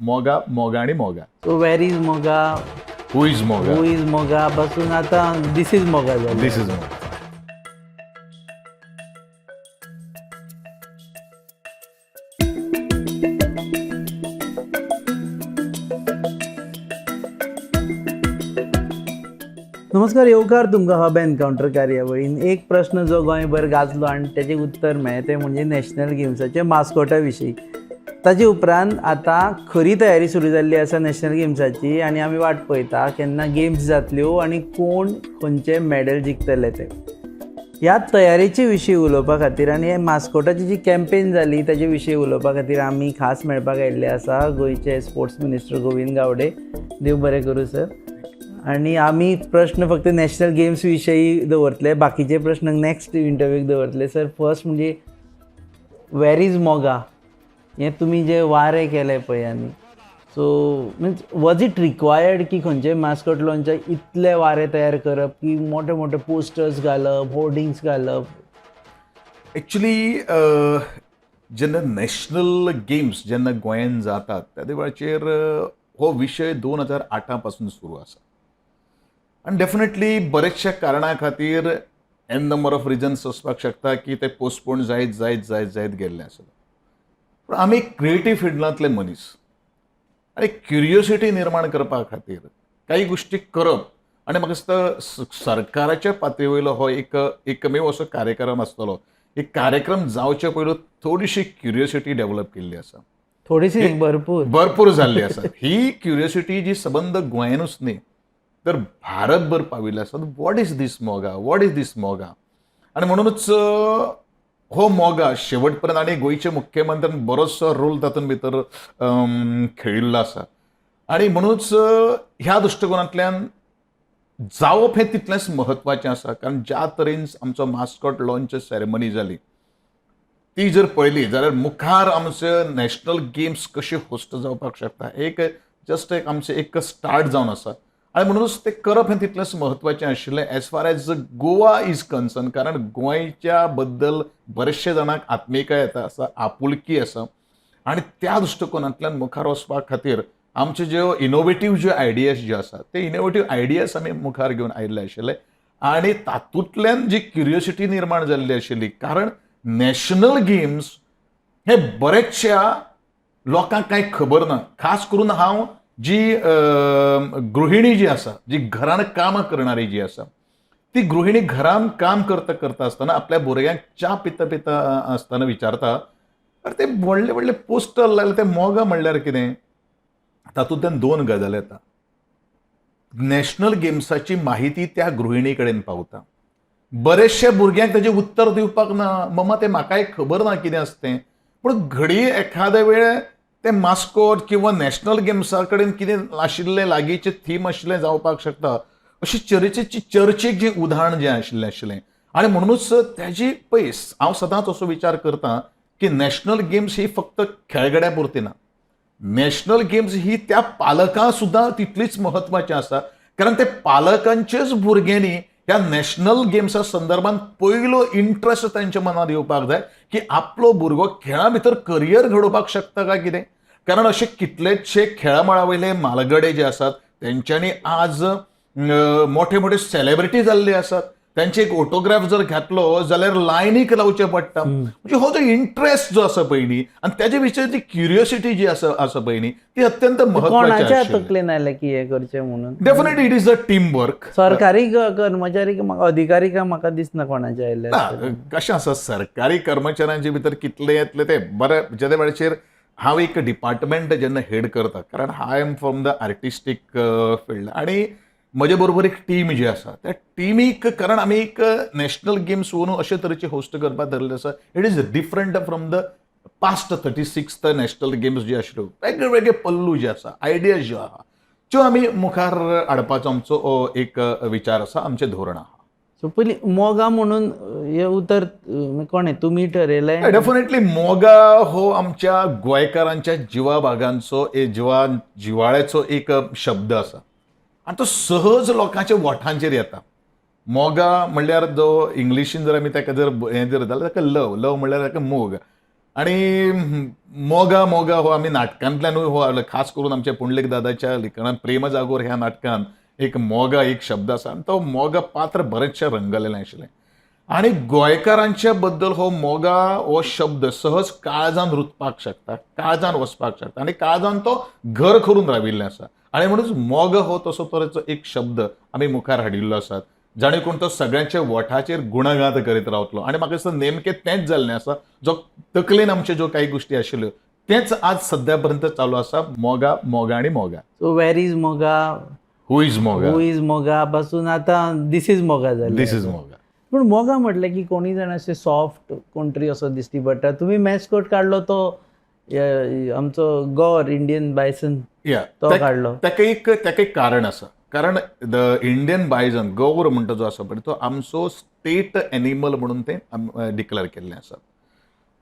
मोगा, मोगा आणि मोगा. सो वेर इज मोगा, हु इज मोगा? हू इज मोगा पासून आता दिस इज मोगा झालं. दिस इज मोगा. नमस्कार, येवकार तुमकां हब एनकाउंटर कार्यावळीन एक प्रश्न जो गोंयभर गाजलो आनी तेजें उत्तर मेळ्ळें तें म्हणजे नॅशनल गेम्साचे मास्कोटा विशीं. ताचे उपरांत आतां खरी तयारी सुरू जाल्ली आसा नॅशनल गेम्साची आनी आमी वाट पळयता केन्ना गेम्स जातल्यो आनी कोण खंयचे मॅडल जिखतले ते. ह्या तयारेचे विशीं उलोवपा खातीर आनी मास्कोटाची जी कॅम्पेन जाली ताचे विशीं उलोवपा खातीर आमी खास मेळपाक आयिल्ले आसा गोंयचे स्पोर्ट्स मिनिस्टर गोविंद गावडे. देव बरें करूं सर. आणि आमी प्रश्न फक्त नॅशनल गेम्स विशयी दवरतले, बाकीचे प्रश्न नेक्स्ट इंटरव्यूक दवरतले. सर फर्स्ट म्हणजे वेर इज मोगा हें तुमी जे वारे केले पळय आनी so means was it required की खंयचे मास्कट लॉन्चाक इतले वारे तयार करप की मोठे मोठे पोस्टर्स घालप, होर्डिंग्स घालप? एक्चुली जेन्ना नॅशनल गेम्स जेन्ना गोंयांत जातात त्या वेळाचेर हो विशय 2008 पासून सुरू आसा आनी डेफिनेटली बरेचशा कारणां खातीर एन नंबर ऑफ रिजन्स असपाक शकता की ते पोस्टपोन जायत जायत जायत जायत गेल्ले आसले. पूण आमी क्रिएटीव फिल्डांतले मनीस आनी क्युरियोसिटी निर्माण करपा खातीर काही गोष्टी करप आनी म्हाका दिसता सरकाराच्या पातळी वयलो हो एकमेव असो कार्यक्रम आसतलो. एक कार्यक्रम जावचे पयलू थोडीशी क्युरियोसिटी डेव्हलप केल्ली आसा, थोडीशी भरपूर जाल्ली आसा. ही क्युरियोसिटी जी सबंद गोंयानूच न्ही तर भारतभर पाविल्ली आसा. वॉट इज दीस मोगा, वॉट इज दीस मोगा. आनी म्हणूनच हो मोगा शेवट पर्यंत आनी गोंयचे मुख्यमंत्र्यान बरोचसो रोल तातूंत भितर खेळिल्लो आसा. आनी म्हणूनच ह्या दृश्टिकोनांतल्यान जावप हें तितलेंच म्हत्वाचें आसा. कारण ज्या तरेन आमचो मास्कॉट लॉन्च सेरेमनी जाली ती जर पळयली जाल्यार मुखार आमचे नॅशनल गेम्स कशे होस्ट जावपाक शकता जस्ट एक आमचें एक स्टार्ट जावन आसा. आनी म्हणूनच तें करप हें तितलेंच म्हत्वाचें आशिल्लें age far age Goa is concern. कारण गोंयच्या बद्दल बरेचशे जाणांक आत्मिकाय येता आसा, आपुलकी आसा आनी त्या दृश्टिकोनांतल्यान मुखार वचपा खातीर आमचे ज्यो इनोवेटीव ज्यो आयडियाज ज्यो आसात ते इनोवेटीव आयडियाज आमी मुखार घेवन आयिल्ले आशिल्ले. आनी तातूंतल्यान जी क्युरियोसिटी निर्माण जाल्ली आशिल्ली कारण नॅशनल गेम्स हे बरेचशा लोकांक कांय खबर ना. खास करून हांव जी गृहिणी जी आसा, जी घरान काम करणारी जी आसा ती गृहिणी घरान काम करता करता आसतना आपल्या भुरग्यांक च्या पिता पिता आसतना विचारता अरे ते व्हडले व्हडले पोस्टर लायले ते मोगा म्हणल्यार कितें. तातूंतल्यान दोन गजाली येता. नॅशनल गेम्साची माहिती त्या गृहिणी कडेन पावता. बरेचशे भुरग्यांक ताचें उत्तर दिवपाक ना, मम्मा ते म्हाकाय खबर ना कितें आसा तें. पूण घडी एखादे वेळ ते मास्कोट किंवा नॅशनल गेम्सा कडेन कितें आशिल्लें लागींचें थीम आशिल्लें जावपाक शकता. अशी चर्चेक जें उदाहरण जें आशिल्लें आनी म्हणूनच त्याची पयस हांव सदांच असो विचार करतां की नॅशनल गेम्स ही फक्त खेळगड्या पुरती ना. नॅशनल गेम्स ही त्या पालकां सुद्दां तितलीच म्हत्वाची आसा. कारण ते पालकांचेच भुरग्यांनी ह्या नॅशनल गेम्सा संदर्भात पयलो इंट्रस्ट तांच्या मनात येवपाक जाय की आपलो भुरगो खेळा भितर करियर घडोवपाक शकता काय कितें. कारण असे कितलेशे खेळामळा वयले म्हालगडे जे आसात तेंच्यांनी आज मोठे मोठे सेलिब्रिटी जाल्ले आसात. त्यांचे एक ऑटोग्राफ जर घेतलो जाल्यार लायनीक लावचे पडटा. म्हणजे हो जो इंट्रस्ट जो आसा पयली आनी त्याचे विशयी क्युरियोसिटी जी आसा पयली ती अत्यंत म्हत्वाची आशिल्ली. तकलेन आयलें की हें करचें म्हणून? Definitely it is a team work. सरकारी कर्मचारी अधिकारी का म्हाका दिसना कोणाचे आयले. कशें आसा सरकारी कर्मचाऱ्यांचे भितर कितले येतले ते बरें जे वेळाचेर हांव एक डिपार्टमेंट जेन्ना हेड करता कारण I am from the artistic field आनी म्हजे बरोबर एक टीम जी आसा त्या टिमीक कारण आमी एक नॅशनल गेम्स व्हरून अशे तरेचे होस्ट करपाक धरले आसा. It is different from the past 36th national games जे आशिल्ल्यो. वेगळे वेगळे पल्लू जे आसा, आयडियाज ज्यो आहा त्यो आमी मुखार हाडपाचो आमचो एक विचार आसा, आमचें धोरण आहा. सो पयली मोगा म्हणून हे उतर कोणे तुमी ठरयलें? डेफिनेटली मोगा हो आमच्या गोंयकारांच्या जिवाभागांचो जिवाळ्याचो एक शब्द आसा आनी तो सहज लोकांच्या ओठांचेर येता. मोगा म्हणल्यार जो इंग्लिशीन जर आमी ताका जर हें जर जाल्यार ताका लव म्हणल्यार ताका मोग आणि मोगा मोगा हो आम्ही नाटकांतल्यानूय हो आलो. खास करून आमच्या पुंडलीक दादाच्या लिखाणात प्रेम जागोर ह्या नाटकान एक मोगा एक शब्द आसा आनी तो मोगा पात्र बरेचशे रंगलेलें आशिल्लें. आणि गोंयकारांच्या बद्दल हो मोगा हो शब्द सहज काळजान रुतपाक शकता, काळजान वचपाक शकता आणि काळजान तो घर करून राविल्लें आसा. आणि म्हणूनच मोगा हो तसो तरेचो एक शब्द आमी मुखार हाडिल्लो आसा जाणे कोण तो सगळ्यांच्या ओठाचेर गुणगान करीत रावतलो. आणि म्हाका दिसता नेमकें तेंच जाल्लें आसा जो तकलेन आमच्यो ज्यो काही गोश्टी आशिल्ल्यो तेंच आज सद्या पर्यंत चालू आसा. मोगा मोगा आणि मोगा. सो वेर इज मोगा, हू इज मोगा, हू इज मोगा पासून आता दिस इज मोगा जालें. दिस इज मोगा. पण मोगा म्हटलं की कोणी जण असे सॉफ्ट कोणतरी असो दिसती पडटा. तुम्ही मॅस्कोट काढलो तो आमचो गौर इंडियन बायसन या तो काढलो. ताका एक कारण आसा. कारण द इंडियन बायजन गौर म्हणटा जो आसा पळय तो आमचो स्टेट एनिमल म्हणून ते डिक्लेअर केल्लें आसा.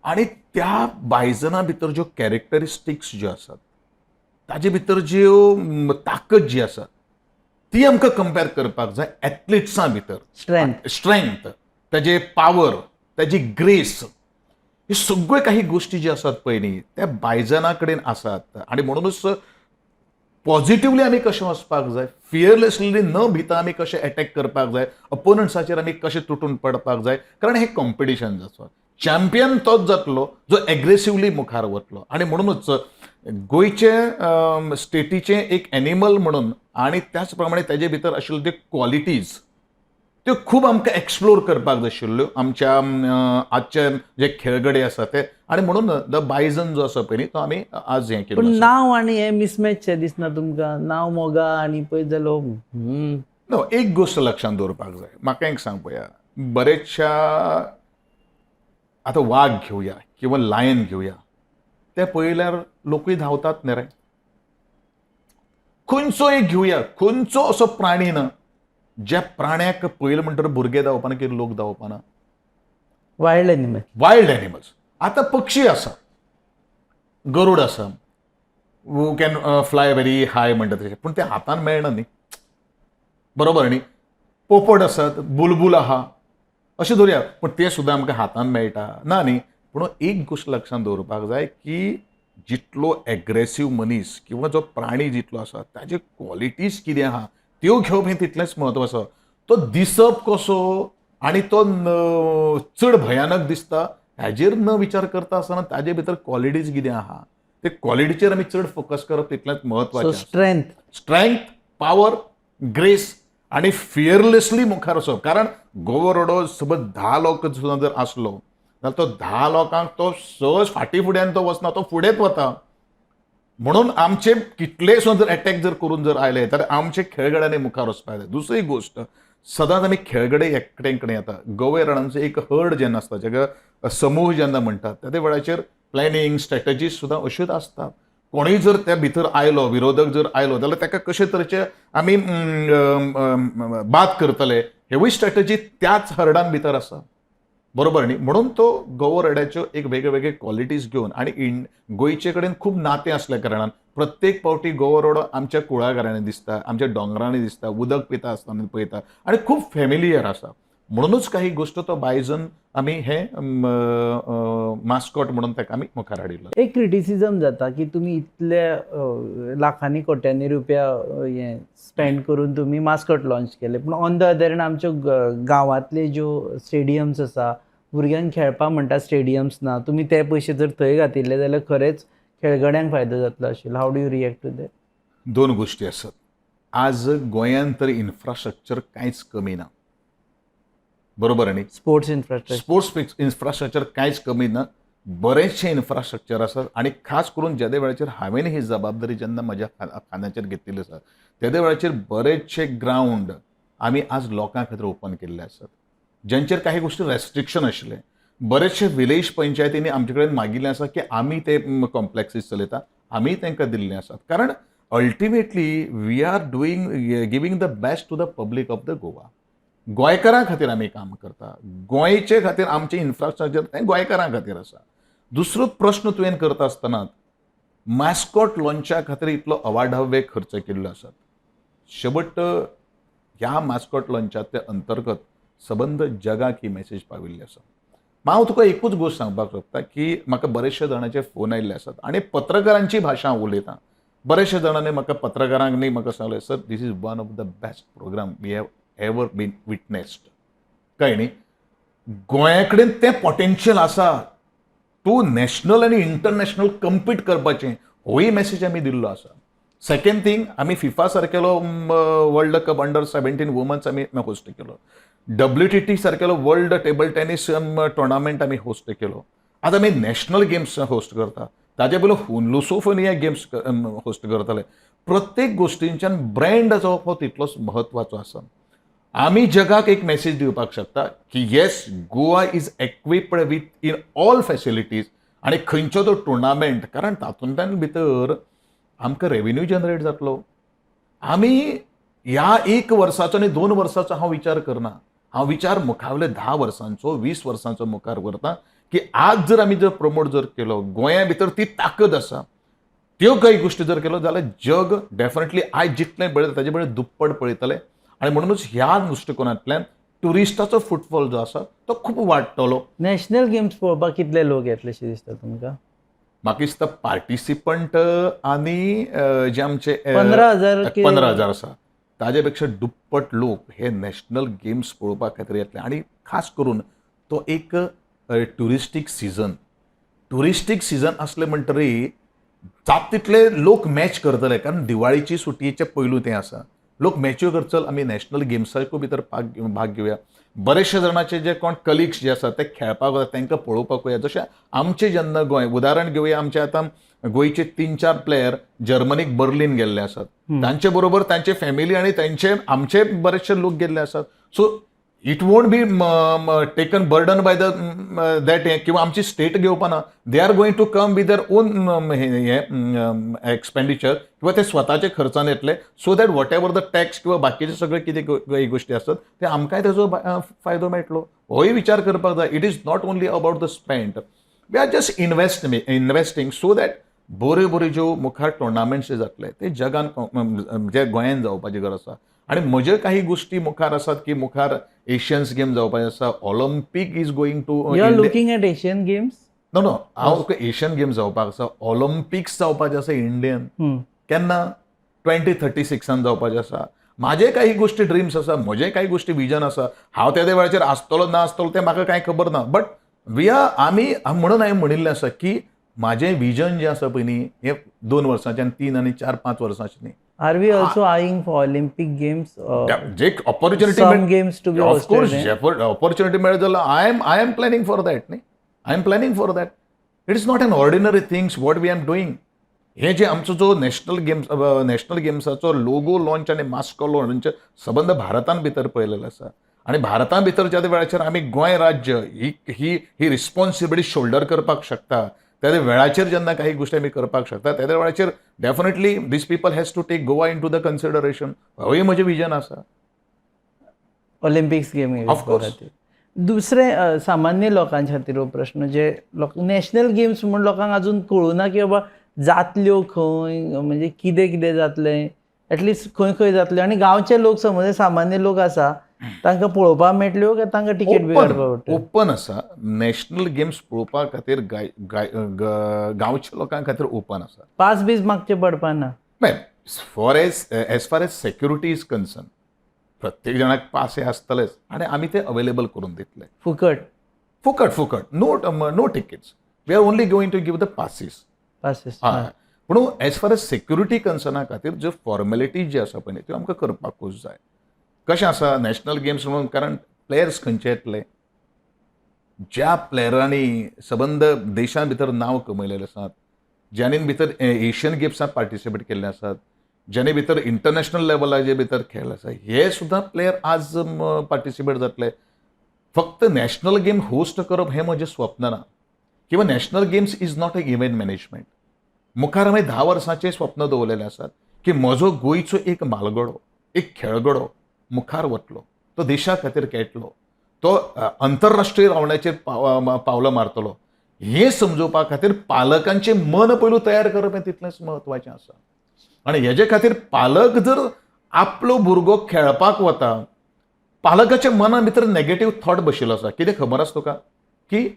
आणि त्या बायजना भितर ज्यो कॅरेक्टरिस्टिक्स ज्यो आसात ताजे भितर ज्यो ताकद जी आसा ती आमकां कंपेर करपाक जाय एथलीट्सां भितर. स्ट्रेंथ, ताजे पावर, ताजी ग्रेस, हे सगळ्यो काही गोष्टी ज्यो आसात पळय न्ही त्या बायजना कडेन आसात. आणि म्हणूनच पॉझिटिव्हली आमी कशें वचपाक जाय, फियरलेसली न भिता आमी कशें अटॅक करपाक जाय, अपोनंट्साचेर आमी कशें तुटून पडपाक जाय. कारण हे कॉम्पिटिशन आसा. चॅम्पियन तोच जातलो जो एग्रेसिव्हली मुखार वतलो. आणि म्हणूनच गोंयचे स्टेटीचे एक एनिमल म्हणून आणि त्याच प्रमाणे ताजे भितर आशिल्ल्यो त्यो क्वॉलिटीज त्यो खूब आमकां एक्सप्लोर करपाक जाय आशिल्ल्यो आमच्या आजचे जे खेळगडे आसा ते. आणि म्हणून द बायजन जो आसा पळय न्ही तो आमी आज हें केलो. पण नाव आणि हे मिसमॅच दिसना तुमकां? नाव मोगा आणि पळय जालो नो, एक गोष्ट लक्षात दवरपाक जाय. म्हाका एक सांग पळया, बरेचशा आता वाघ घेवया किंवा लायन घेवया, ते पळयल्यार लोकूय धांवतात न्ही रे. खंयचो एक घेवया, खंयचो असो प्राणी ना ज्या प्राण्याक पळयलो म्हणटकीर भुरगे धांवपाना की लोक धांवपाना. Wild animal. Wild animals. आता पक्षी आसा, गरुड आसा, who can fly very high म्हणटा तशें, पूण ते हातान मेळना न्ही. बरोबर न्ही. पोपट आसात, बुलबूल आहा, अशें धरया, पूण ते सुद्दां आमकां हातान मेळटा ना न्ही. पूण एक गोश्ट लक्षात दवरपाक जाय की जितलो एग्रेसीव मनीस किंवा जो प्राणी जितलो आसा ताजे क्वॉलिटीज कितें आहा त्यो घेवप हें तितलेंच म्हत्वाचो. तो दिसप कसो आणि तो चड भयानक दिसता हाजेर न विचार करता आसतना ताजे भितर क्वॉलिटीज कितें आहा ते क्वॉलिटीचेर आमी चड फोकस करप तितलेंच म्हत्वाचें. स्ट्रेंथ, पावर, ग्रेस आणि फियरलेसली मुखार वचप. कारण गोवा रोडो सोबत 10 लोक सुद्दां जर आसलो जाल्यार तो 10 लोकांक तो सहज फाटी फुड्यान तो वचना, तो फुडेंच वता. म्हणून आमचे कितले सुद्दां जर अटॅक जर करून जर आयले जाल्यार आमचे खेळगड्यांनी मुखार वचपाक जाय. दुसरी गोश्ट, सदांच आमी खेळगडे एकटे कडेन येता. गवेरणांचो एक हर्ड जेन्ना आसता जाका समूह जेन्ना म्हणटात त्या वेळाचेर प्लॅनिंग स्ट्रॅटजीज सुद्दां अश्योच आसतात. कोणूय जर त्या भितर आयलो, विरोधक जर आयलो जाल्यार ताका कशे तरेचे आमी बात करतले हेवूय स्ट्रॅटजी त्याच हर्डान भितर आसा. बरोबर न्ही. म्हणून तो गोवरड्याच्यो एक वेगळे वेगळे क्वॉलिटीज घेवन आणि गोंयचे कडेन खूब नातें असल्या कारणान प्रत्येक फावटी गोवरोडो आमच्या कुळागरांनी दिसता, आमच्या दोंगरांनी दिसता, उदक पिता आसतना पळयता आणि खूब फॅमिलियर आसा. म्हणूनच काही गोश्ट तो बायजन आमी हे मास्कॉट म्हणून ताका आमी मुखार हाडिल्लो. एक क्रिटिसिजम जाता की तुम्ही इतल्या लाखांनी कोट्यांनी रुपया हे स्पेंड करून तुम्ही मास्कॉट लॉन्च केले, पण ऑन द अदर हँड आमच्यो गांवांतले ज्यो स्टेडियम्स आसा, भुरग्यांक खेळपा म्हणटा स्टेडियम्स ना, तुम्ही ते पयशे जर थंय घातिल्ले जाल्यार खरेंच खेळगड्यांक फायदो जातलो आशिल्लो. How do you react to that? दोन गोश्टी आसात. आज गोंयांत तर इन्फ्रास्ट्रक्चर कांयच कमी ना. बरोबर न्ही. स्पोर्ट्स इन्फ्रास्ट्रक्चर कांयच कमी ना. बरेचशे इन्फ्रास्ट्रक्चर आसात आणि खास करून ज्या वेळाचेर हांवें ही जबाबदारी जेन्ना म्हज्या खांद्याचेर घेतिल्ली आसा त्या वेळाचेर बरेचशे ग्रावंड आमी आज लोकां खातीर ओपन केल्ले आसात, ज्यांचेर काही गोश्टी रेस्ट्रिक्शन आशिल्ले. बरेचशे विलेज पंचायतींनी आमचे कडेन मागिल्लें आसा की आमी ते कॉम्प्लेक्सीस चलयता, आमी तांकां दिल्ले आसात. कारण ultimately we are giving the best to the public of the Goa. गोंयकारां खातीर आमी काम करता. गोंयचे खातीर आमचें इन्फ्रास्ट्रक्चर तें गोंयकारां खातीर आसा. दुसरो प्रश्न तुवें करता आसतना मॅस्कॉट लॉन्चा खातीर इतलो अवाढव्य खर्च केल्लो आसा. शेवट ह्या मॅस्कॉट लॉन्चाच्या अंतर्गत सबंद जगाक ही मेसेज पाविल्ली आसा. हांव तुका एकूच गोश्ट सांगपाक सोदतां की म्हाका बरेचशे जाणांचे फोन आयिल्ले आसात आनी पत्रकारांची भाशा हांव उलयतां. बरेचशे जाणांनी म्हाका पत्रकारांनी म्हाका सांगलें, sir this is one of the best program we have ever been witnessed. कळ्ळें न्ही, गोंया कडेन तें पोटेन्शियल आसा टू नॅशनल आनी इंटरनॅशनल कम्पीट करपाचें, होय मॅसेज आमी दिल्लो आसा. सेकंड थिंग, आमी फिफा सारकेलो वर्ल्ड कप अंडर-17 वुमन्स आमी होस्ट केलो. WTT सारकेलो वर्ल्ड टेबल टेनीस टोर्नामेंट आमी होस्ट केलो. आतां आमी नॅशनल गेम्स होस्ट करता. ताचे पयलीं लुसोफोनिया गेम्स होस्ट करताले. प्रत्येक गोश्टींच्यान ब्रँड जो हो तितलोच म्हत्वाचो आसा. आमी जगाक एक मॅसेज दिवपाक शकता की yes, Goa is equipped with in all facilities आनी खंयचो तो टुर्नामेंट, कारण तातूंतल्यान भितर आमकां रेव्हेन्यू जनरेट जातलो. आमी ह्या 1 वर्साचो आनी 2 वर्साचो हांव विचार करना. हांव विचार मुखावले 10 वर्सांचो, 20 वर्सांचो मुखार करता की आज जर आमी प्रमोट जर केलो, गोंया भितर ती ताकद आसा, त्यो काही गोष्टी जर केलो जाल्यार जग डेफिनेटली आयज जितलें पळयता ताचे परस दुप्पट पळयतले. आनी म्हणूनच ह्या दृश्टिकोनांतल्यान ट्युरिस्टाचो फुटफॉल जो आसा तो खूब वाडटलो. नॅशनल गेम्स पळोवपाक कितले लोक येतलेशे दिसता तुमकां? म्हाका दिसता पार्टिसिपंट आनी जे आमचे 15,000 आसा ताजे पेक्षा दुप्पट लोक हे नॅशनल गेम्स पळोवपा खातीर येतले. आनी खास करून तो एक ट्युरिस्टीक सिजन असले म्हणटरी जात तितले लोक मॅच करतले, कारण दिवाळीची सुटयेचे पयलू तें आसा. लोक मॅच्यो करचल, आमी नॅशनल गेम्साकूय भितर भाग घेवया. बरेचशे जाणांचे जे कोण कलिग्स जे आसात ते खेळपाक वतात, तांकां पळोवपाक वया. जशें आमचे जेन्ना गोंय उदाहरण घेवया, आमचे आतां गोंयचे 3-4 प्लेयर जर्मनीक बर्लिन गेल्ले आसात. तांचे बरोबर तांचे फॅमिली आनी आमचे बरेचशे लोक गेल्ले आसात. So it won't be taken burden by that हे किंवा आमची स्टेट घेवपाना. They are going to come with their own expenditure किंवा ते स्वताचे खर्चान येतले, so that whatever the tax किंवा बाकीचे सगळे कितें गोष्टी आसतात ते आमकांय ताजो फायदो मेळटलो. होय विचार करपाक जाय. It is not only about the spend, we are just investing so that बऱ्यो ज्यो मुखार टुर्नामेंट्स जातले ते जगान जे गोंयांत जावपाची गरज आसा. आनी म्हज्यो काही गोष्टी मुखार आसात की मुखार एशियन्स गेम जावपाचे आसा, Olympic is going to you are looking at Asian games? No हांव एशियन गेम जावपाक आसा, ऑलिंपिक्स जावपाचे आसा इंडियन. केन्ना? 2036 जावपाचे आसा. म्हाजे काही गोष्टी ड्रिम्स आसा, म्हजे काही गोष्टी विजन आसा. हांव त्या वेळाचेर आसतलो ना आसतलो तें म्हाका कांय खबर ना, बट म्हणून हांवें म्हणिल्लें आसा की म्हाजें विजन जें आसा पळय न्ही, हें 2 वर्सांचें, 3 आनी 4-5 वर्सांचें न्ही. Are we also eyeing for Olympic games? जे opportunity Some games to be hosted. Opportunity मेळत जाल्यार I am planning for that न्ही. I am planning for that. It is not an ordinary things what we am doing. हे जे आमचो जो national गेम्साचो logo launch आनी मास्को लॉन्च संबंध भारतान भितर पळयलेलो आसा. आनी भारतां भितर ज्या वेळाचेर आमी गोंय राज्य ही रिस्पॉन्सिबिलिटी शोल्डर करपाक शकता, त्या वेळाचेर जेन्ना काही गोष्टी आमी करपाक शकता, त्या वेळाचेर definitely these people has to take Goa into the consideration. होय म्हजें विजन आसा. Olympics game of course. दुसरे सामान्य लोकांच्या खातीर हो प्रश्न, जे नॅशनल गेम्स म्हूण लोकांक अजून कळुना की बाबा जातल्यो खंय, म्हणजे कितें जातलें, एटलिस्ट खंय जातल्यो. आनी गांवचे लोक समज सामान्य लोक आसा तांकां पळोवपाक मेळटल्यो काय तांकां टिकेट बी काडपाक पडटली? ओपन आसा. नॅशनल गेम्स पळोवपा खातीर गांवच्या लोकां खातीर ओपन आसा. पास बीस मागचे पडपा ना? Age far as security is concern, प्रत्येक जाणाक पास हे आसतलेच आनी आमी ते अवेलेबल करून दितले. फुकट. No tickets. We are only going to give the passes. पूण एज फार एज सेक्युरिटी कन्सर्ना खातीर ज्यो फॉर्मेलिटीज जे आसा पळय त्यो आमकां करपाकूच जाय. कशें आसा नॅशनल गेम्स म्हणून, कारण प्लेयर्स खंयचे येतले, ज्या प्लेयरांनी सबंद देशां भितर नांव कमयलेलें आसात, ज्यांनी भितर एशियन गेम्सांत पार्टिसिपेट केल्ले आसात, ज्यांनी भितर इंटरनॅशनल लेवलाचे भितर खेळ आसा, हे सुद्दां प्लेयर आज पार्टिसिपेट जातले. फक्त नॅशनल गेम होस्ट करप हें म्हजें स्वप्न ना, किंवा national games is not a event management. मुखार हांवें 10 वर्सांचें स्वप्न दवरलेलें आसात की म्हजो गोंयचो एक म्हालगडो, एक खेळगडो मुखार वतलो, तो देशा खातीर खेळटलो, तो आंतरराष्ट्रीय रावंडाचेर पावलां मारतलो. हें समजोवपा खातीर पालकांचें मन पयलू तयार करप हें तितलेंच म्हत्वाचें आसा. आनी हेजे खातीर पालक जर आपलो भुरगो खेळपाक वता, पालकाच्या मना भितर नेगेटीव थॉट बशिल्लो आसा. कितें खबर आसा तुका? की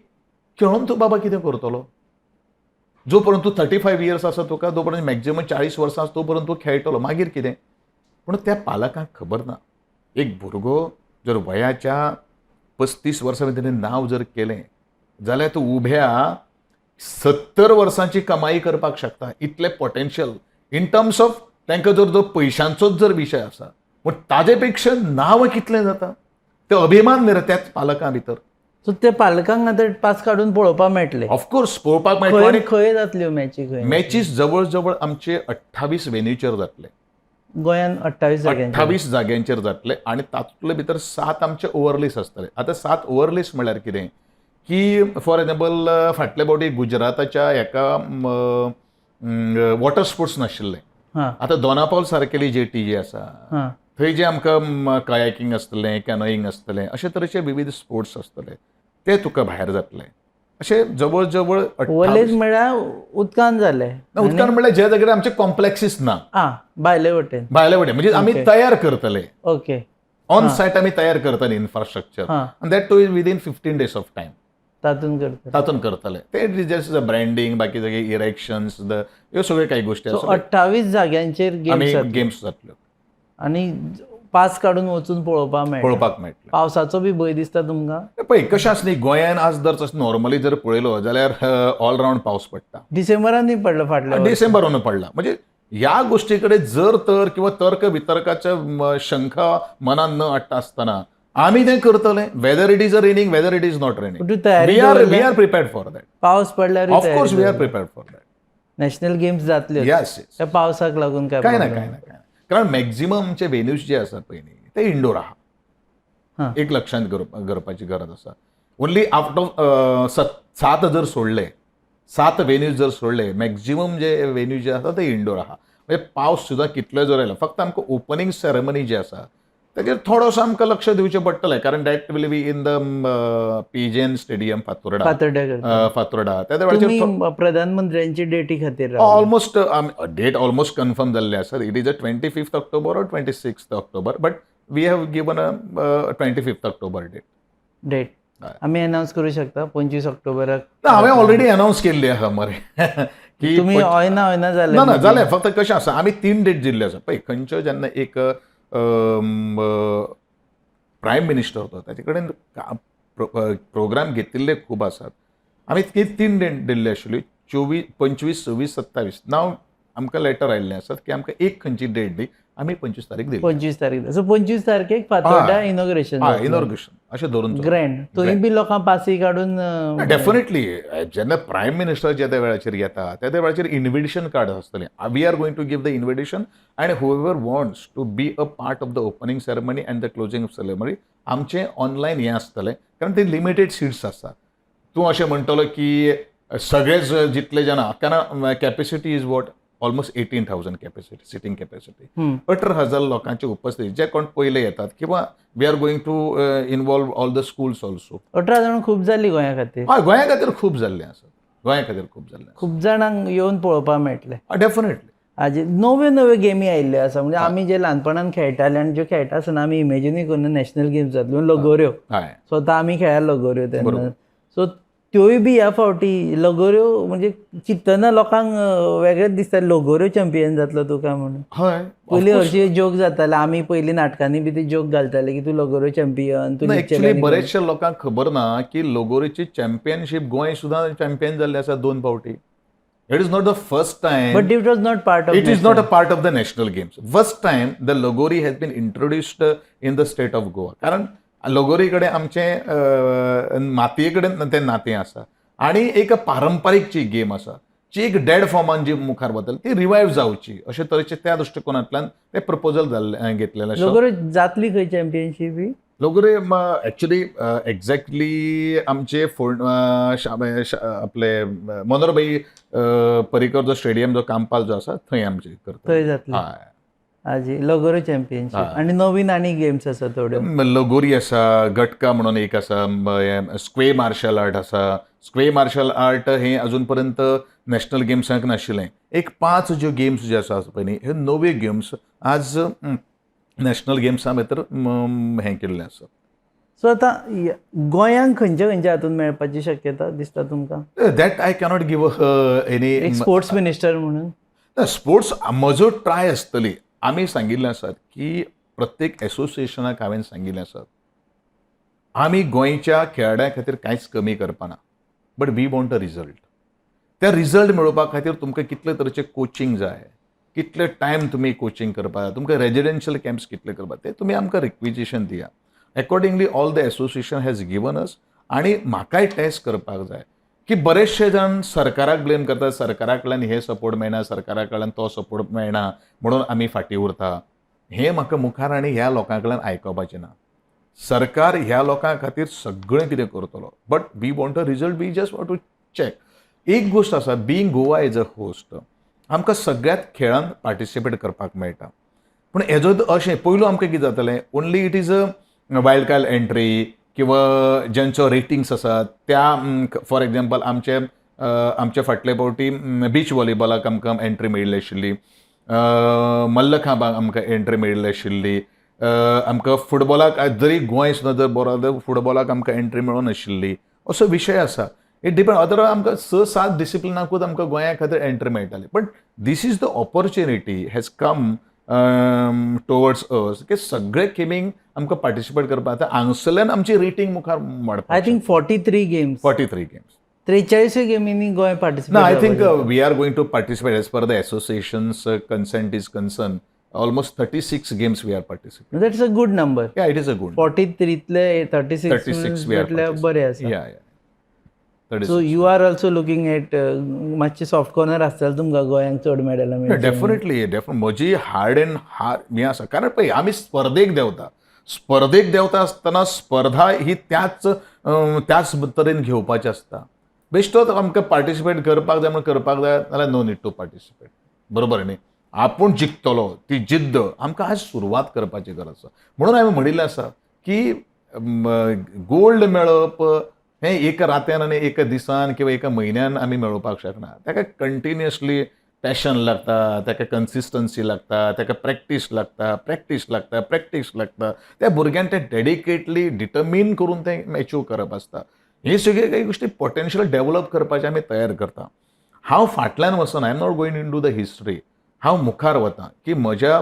खेळून तूं बाबा कितें करतलो. जो पर्यंत तूं 35 इयर्स आसा तुका जो पर्यंत मॅक्झिमम 40 वर्सां आसा तो पर्यंत तूं खेळटलो मागीर कितें. पूण त्या पालकांक खबर ना. एक भुरगो जर वयाच्या 35 वर्सां भितर नांव जर केलें जाल्यार तूं उभ्या 70 वर्सांची कमाई करपाक शकता. इतलें पोटेन्शियल इन टर्म्स ऑफ तांकां जर पयशांचोच जर विशय आसा पूण ताजे पेक्षा नांव कितलें जाता. ते अभिमान न्ही रे त्याच पालकां भितर. सो ते पालकांक आतां पास काडून पळोवपाक मेळटले. ऑफकोर्स पळोवपाक मेळटलें. आनी खंय जातल्यो मॅची खंय मॅचीस जवळ जवळ आमचे 28 वेन्यूचेर जातले. गोंयान 28 जाग्यांचेर 28 जाग्यांचेर जातले आणि तातूंतले भितर 7 आमचे ओव्हरलीस आसतले. आतां 7 ओव्हरलीस म्हळ्यार कितें की फॉर एग्जाम्पल फाटल्या फावटी गुजराताच्या एका वॉटर स्पोर्ट्स नाशिल्ले. हां आतां दोनापावल सारकेली जेटी जी आसा हां थंय जे आमकां कायाकिंग आसतलें कॅनोईंग आसतलें अशे तरेचे विविध स्पोर्ट्स आसतले ते तुका भायर जातले. अशे जवळ जवळ ओव्हरलेज म्हळ्यार उदकान जाले. उदकान म्हळ्यार ज्या जाग्यार आमचे कॉम्प्लेक्सीस ना भायले वटेन. भायले वटेन म्हणजे आमी तयार करतले. ओके ऑन सायट आमी तयार करतले इन्फ्रास्ट्रक्चर आनी that two is within 15 days of time तातून करतले. ते जस्ट ब्रँडिंग बाकी सगळे इरेक्शन्स ह्यो सगळ्यो काही गोष्टी 28 जाग्यांचेर आमी गेम्स जातल्यो आनी पास काडून वचून पळोवपाक मेळटले. पावसाचो बी भंय दिसता तुमकां. पळय कशें आसा न्ही गोंयान आज जर नॉर्मली जर पळयलो जाल्यार ऑल रावंड पावस पडटा. डिसेंबरानूय पडला फाटल्या डिसेंबरान पडला. म्हणजे ह्या गोष्टी कडेन जर तर किंवा तर्क वितर्काच्या शंका मनात न हाडटा आसतना आमी तें करतले. Whether it is a raining whether it is not raining we are prepared for that. पावस पडल्यार of course we are prepared for that. National games जातल्यो येस त्या पावसाक लागून काय ना कारण मॅक्झिमम आमचे वेन्यूज जे आसात पळय न्ही ते इंडोर आहा. एक लक्षांत करपाची गरज आसा. ओन्ली आउट ऑफ 7 जर सोडले 7 वेन्यूज जर सोडले मॅक्झिमम जे वेन्यूज जे आसा ते इंडोर आहा. म्हणजे पावस सुद्दां कितलोय जर आयलो फक्त आमकां ओपनिंग सेरेमनी जी आसा ताचेर थोडोसो आमकां लक्ष दिवचें पडटलें कारण that will be in the PGN stadium Fatorda. त्या वेळाचेर प्रधानमंत्र्यांची डेटी खातीर ऑलमोस्ट डेट ऑलमोस्ट कन्फर्म जाल्ली आसा. It is a 25th October और 26th October but we have given a 25th October date. आमी अनाउन्स करूं शकता 25 ऑक्टोबराक. हांवें ऑलरेडी अनाउन्स केल्ली आहा मरे की तुमी होयना ना जालें. फक्त कशें आसा आमी 3 डेट दिल्ले आसा पळय. खंयच्यो जेन्ना एक प्रायम मिनिस्टर तो ताचे कडेन प्रोग्राम घेतिल्ले खूब आसात. आमी 3 डेट दिल्ली आशिल्ली 24, 25, 26, 27. नाव आमकां लेटर आयिल्लें आसात की आमकां एक खंयची डेट दी. आमी 25 तारीख दिली. 25 तारीख. सो 25 तारखेक फातोर्डा इनॉग्रेशन अशें धरून ग्रँड. थंय बी लोकांक पासी काडून डेफिनेटली जेन्ना प्रायम मिनिस्टर ज्या त्या वेळाचेर येता त्या वेळाचेर इन्व्हिटेशन कार्ड आसतलें. We are going to give the invitation and whoever wants to be a part of the opening ceremony and the closing ceremony आमचें ऑनलायन हें आसतलें कारण ते लिमिटेड सीट्स आसा. तूं अशें म्हणटलो की सगळेच जितले जाणां कारण capacity is what almost 18,000 capacity sitting capacity. 18,000 लोकांची उपस्थिती जे कोण पयले येतात किंवा we are going to involve all the schools also. 18 जाण खूब जाल्ली गोंया खातीर. हय गोंया खातीर खूब जाल्लें आसा. खूब जाणांक येवन पळोवपाक मेळटलें. डेफिनेटली. हाजे नव्यो गेमी आयिल्ल्यो आसा म्हणजे आमी जे ल्हानपणान खेळटाले आनी ज्यो खेळटा आसतना आमी इमेजिनूय करिना नॅशनल गेम्स जातल्यो लगोऱ्यो. स्वता आमी खेळ्ळा लगोऱ्यो तेन्ना. सो त्योय बी ह्या फावटी लगोऱ्यो म्हणजे चिंतना लोकांक वेगळेंच दिसता लगोऱ्यो चॅम्पियन जातलो तुका म्हणून. पयलीं हरशी जोक जाताले. आमी पयलीं नाटकांनी बी ते जोक घालताले की तूं लगोऱ्यो चॅम्पियन. एक्चुअली बरेचशे लोकांक खबर ना की लगोरीची चॅम्पियनशीप गोंय सुद्दां चॅम्पियन जाल्लें आसा 2 फावटी. It is not the first time. But it was not part of. It is not a part of the national games. First time the Lagori has been introduced in the state of Goa. कारण लगोरी कडेन आमचे मातये कडेन तें नातें आसा आनी एक पारंपारीक जी गेम आसा जी एक डेड फॉर्मान जी मुखार वतली ती रिवायव जावची अशे तरेचे त्या दृश्टिकोनांतल्यान ते प्रपोजल घेतलेलें आसा. लगोरी जातली खंय चॅम्पियनशीप ही? लगोरी एक्चुअली एक्झॅक्टली आमचे आपले मनोहरभाई पर्रीकर जो स्टेडियम जो कांपाल जो आसा थंय आमचे करता. थंय जातली. हाजी लगोरी चॅम्पियनशीप. आनी नवीन आनी गेम्स आसा थोड्यो. लगोरी आसा गटका म्हणून एक आसा स्क्वे मार्शल आर्ट आसा. स्क्वे मार्शल आर्ट हें अजून पर्यंत नॅशनल गेम्साक नाशिल्लें. एक 5 ज्यो गेम्स ज्यो आसा पळय न्ही ह्यो नव्यो गेम्स आज नॅशनल गेम्सा भितर हें केल्लें आसा. सो आतां गोंयांक खंयच्या खंयच्या हातूंत मेळपाची शक्यता दिसता तुमकां that I cannot give any एक स्पोर्ट्स मिनिस्टर म्हणून स्पोर्ट्स म्हजो ट्राय आसतली. आमी सांगिल्लें आसात की प्रत्येक एसोसिएशनाक हांवें सांगिल्लें आसात आमी गोंयच्या खेळाड्यां खातीर कांयच कमी करपाना, but we want a result. त्या रिजल्ट मेळोवपा खातीर तुमकां कितले तरेचे कोचिंग जाय, कितले टायम तुमी कोचिंग करपा जाय, तुमकां रेजिडेन्शियल कॅम्प्स कितले करपा ते तुमी आमकां रिक्विजिशन दिया. Accordingly all the association has given us. आनी म्हाकाय टेस्ट करपाक जाय की बरेचशे जाण सरकाराक ब्लेम करतात, सरकारा कडल्यान हे सपोर्ट मेळना, सरकारा कडल्यान तो सपोर्ट मेळना म्हणून आमी फाटीं उरता. हें म्हाका मुखार आनी ह्या लोकां कडल्यान आयकोपाचें ना. सरकार ह्या लोकां खातीर सगळें कितें करतलो, but we want a result. We just want to check. एक गोश्ट आसा, being Goa as a host आमकां सगळ्यात खेळांत पार्टिसिपेट करपाक मेळटा. पूण हेजो अशें पयलू आमकां कितें जातालें, only it is a wild card entry किंवा ज्यांचो रेटिंग्स आसात त्या फॉर एक्झाम्पल आमचे फाटले फावटी बीच व्हॉलीबॉलाक आमकां एंट्री मेळिल्ली आशिल्ली, मल्लखांबाक आमकां एंट्री मेळिल्ली आशिल्ली, आमकां फुटबॉलाक जरी गोंय सुद्दां जर बरो जाल्यार फुटबॉलाक आमकां एंट्री मेळून आशिल्ली. असो विशय आसा. It depend. अदर आमकां 6-7 डिसिप्लिनाकूच आमकां गोंया खातीर एंट्री मेळटाली. But this is the opportunity has come towards us की सगळे गेमींग आमकां पार्टिसिपेट करपाक हांगसरल्यान आमची रेटींग मुखार वाडपाक. I think 43 games 43 games. 43 गेमींनी Goa No, participate I think we are going to participate as per the association's consent is concerned. Almost 36 games we are participating. That's a good number. Yeah, it is a good. 43तले 36 36 we are म्हटल्यार बरें आसा. Yeah, yeah. 36. So you are also looking at मातशे soft corner आसतले तुमकां गोंयांक चड मेडलां Yeah, मेळची. definitely. म्हजी हार्ड एंड हार्ड हें आसा. कारण पळय आमी स्पर्धेक देंवता आसतना स्पर्धा ही त्याच तरेन घेवपाची आसता. बेश्टोच आमकां पार्टिसिपेट करपाक जाय म्हणून करपाक जाय नाल्यार नो नीड टू पार्टिसिपेट. बरोबर न्ही. आपूण जिखतलो ती जिद्द आमकां आज सुरवात करपाची गरज आसा. म्हणून हांवें म्हणिल्लें आसा की गोल्ड मेळप हें एका रात्यान आनी एका दिसान किंवा एका म्हयन्यान आमी मेळोवपाक शकना. ताका कंटिन्युअसली पॅशन लागता, ताका कन्सिस्टन्सी लागता, ताका प्रॅक्टीस लागता. त्या भुरग्यान तें डेडिकेटली डिटर्मीन करून तें एचीव करप आसता. हे सगळे काही गोष्टी पोटेन्शियल डेव्हलप करपाचे आमी तयार करता. हांव फाटल्यान वचना. I am not going into the history. हांव मुखार वता की म्हज्या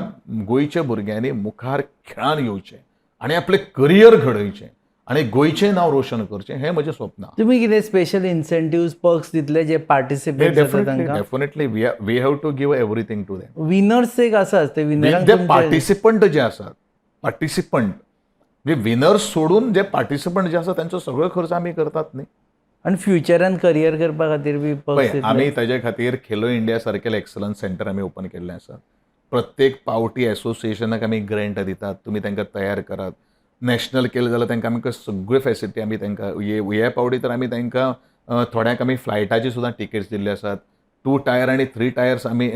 गोंयच्या भुरग्यांनी मुखार खेळान येवचें आनी आपलें करियर घडोवचें आनी गोंयचें नांव रोशन करचें हें म्हजें स्वप्न. तुम्ही कितें स्पेशल इन्सेंटिव्स पर्क्स दितले जे पार्टिसिपेट करतात तांकां? Definitely we have to give everything to them. Winners एक आसात ते विनरांक जे पार्टिसिपंट जे आसात पार्टिसिपंट म्हणजे विनर्स सोडून जे पार्टिसिपंट जे आसात त्यांचो सगळो खर्च आमी करतात न्ही. आनी फ्युचरान करियर करपा खातीर बी पर्क्स पळय आमी ताजे खातीर खेलो इंडिया सारकेले एक्सलन्स सेंटर आमी ओपन केल्लें आसा. प्रत्येक पावटी एसोसिएशनाक आमी ग्रँट दितात. तुमी तांकां तयार करात. नॅशनल केलें जाल्यार तांकां आमकां सगळ्यो फॅसिलिटी आमी तांकां हे पावटी तर आमी तांकां थोड्यांक आमी फ्लायटाची सुद्दां टिकेट्स दिल्ले आसात. 2 टायर आनी 3 टायर्स आमी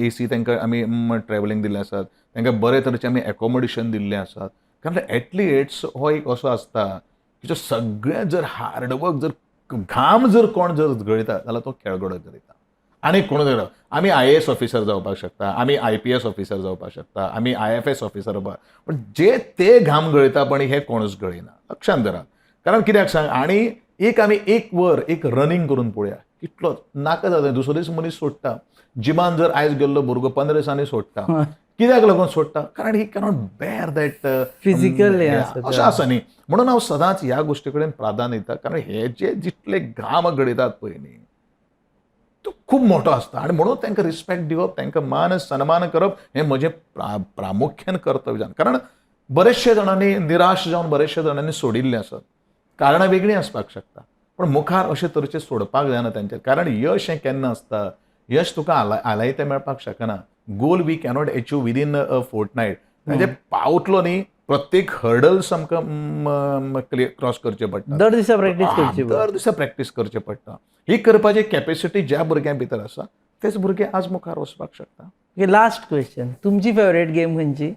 AC तांकां आमी ट्रॅव्हलिंग दिल्लें आसात. तांकां बरे तरेचें आमी एकोमोडेशन दिल्लें आसात. कारण एथलीट्स हो एक असो आसता की जो सगळें जर हार्डवर्क जर घाम जर कोण जर गळयता जाल्यार तो खेळगडो गळयता. आनी कोण जर आमी IAS ऑफिसर जावपाक शकता, आमी IPS ऑफिसर जावपाक शकता, आमी IFS ऑफिसर जावपाक, पण जे ते घाम गळयता पण हे कोणूच गळयना. लक्षांत धरात. कारण कित्याक सांग आनी आमी एक वर एक रनिंग करून पळोवया कितलो नाका जाता. दुसरो दीस मनीस सोडटा. जिमान जर आयज गेल्लो भुरगो 15 दिसांनी सोडटा. कित्याक लागून सोडटा? कारण he cannot bear that physical अशें आसा न्ही. म्हणून हांव सदांच ह्या गोश्टी कडेन प्राधान्य दिता. कारण हे जे जितले घाम गळयतात पळय न्ही तो खूब मोठो आसता. आनी म्हणून तांकां रिस्पेक्ट दिवप, तांकां मान सन्मान करप हें म्हजें प्रामुख्यान कर्तव्य. कारण बरेचशे जाणांनी निराश जावन बरेचशे जाणांनी सोडिल्लें आसात. कारणां वेगळीं आसपाक शकता पण मुखार अशे तरेचे सोडपाक जायना तांचें. कारण यश हें केन्ना आसता, यश तुका आलायतें मेळपाक शकना. Goal we cannot achieve within a fortnight. म्हणजे पावतलो न्ही प्रत्येक हर्डल्स आमकां क्रॉस करचे पडटा. दर दिसा प्रॅक्टीस करचे पडटा. ही करपाची कॅपॅसिटी ज्या भुरग्यां भितर आसा तेच भुरगे आज मुखार वचपाक शकता. लास्ट क्वेश्चन, तुमची फेवरेट गेम खंयची?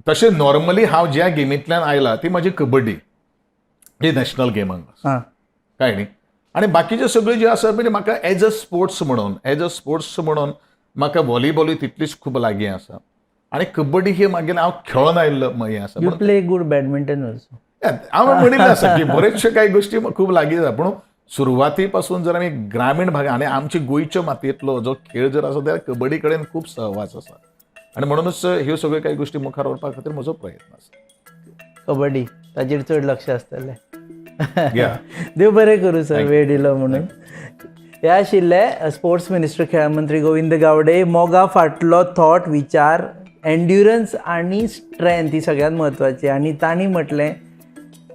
तशें नॉर्मली हांव ज्या गेमींतल्यान आयला ती म्हजी कबड्डी. ही नॅशनल गेम हांगा काय न्ही. आनी बाकीच्यो सगळ्यो ज्यो आसा म्हणजे म्हाका एज अ स्पोर्ट्स म्हणून म्हाका व्हॉलीबॉलूय तितलीच खूब लागीं आसा. आनी कबड्डी ही मागीर हांव खेळोन आयिल्लो हें आसा. You play good badminton also. हांव म्हणिल्लें आसा की बरेचशे काही गोष्टी खूब लागीं आसा पूण सुरवाती पासून जर आमी ग्रामीण भागात आनी आमची गोंयच्या मातयेंतलो जो खेळ जर आसा जाल्यार कबड्डी कडेन खूब सहवास आसा आनी म्हणूनच ह्यो सगळ्यो काही गोष्टी मुखार व्हरपा खातीर म्हजो प्रयत्न आसा. कबड्डी ताजेर चड लक्ष आसतलें. या देव बरें करूं सर वेळ दिलो म्हणून. हे आशिल्ले स्पोर्ट्स मिनिस्टर खेळ मंत्री गोविंद गावडे. मोगा फाटलो थॉट विचार एन्ड्युरन्स आनी स्ट्रेंथ ही सगळ्यांत म्हत्वाची आनी तांणी म्हटलें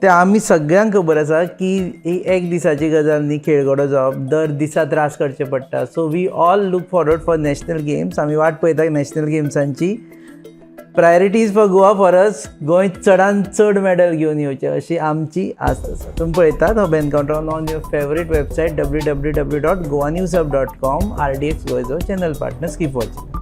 ते आमी सगळ्यांक खबर आसा की ही एक दिसाची गजाल न्ही खेळगडो जावप, दर दिसा त्रास करचे पडटा. So we all look forward for national games. आमी वाट पळयता नॅशनल गेम्सांची. Priorities for Goa for us, Goem चडांत चड मेडल घेवन येवचें अशी आमची आस आसा. तुमी पळयतात hub encounter on your favourite website www.goanewshub.com. RDX गोंयचो चॅनल पार्टनर्स. Keep watching.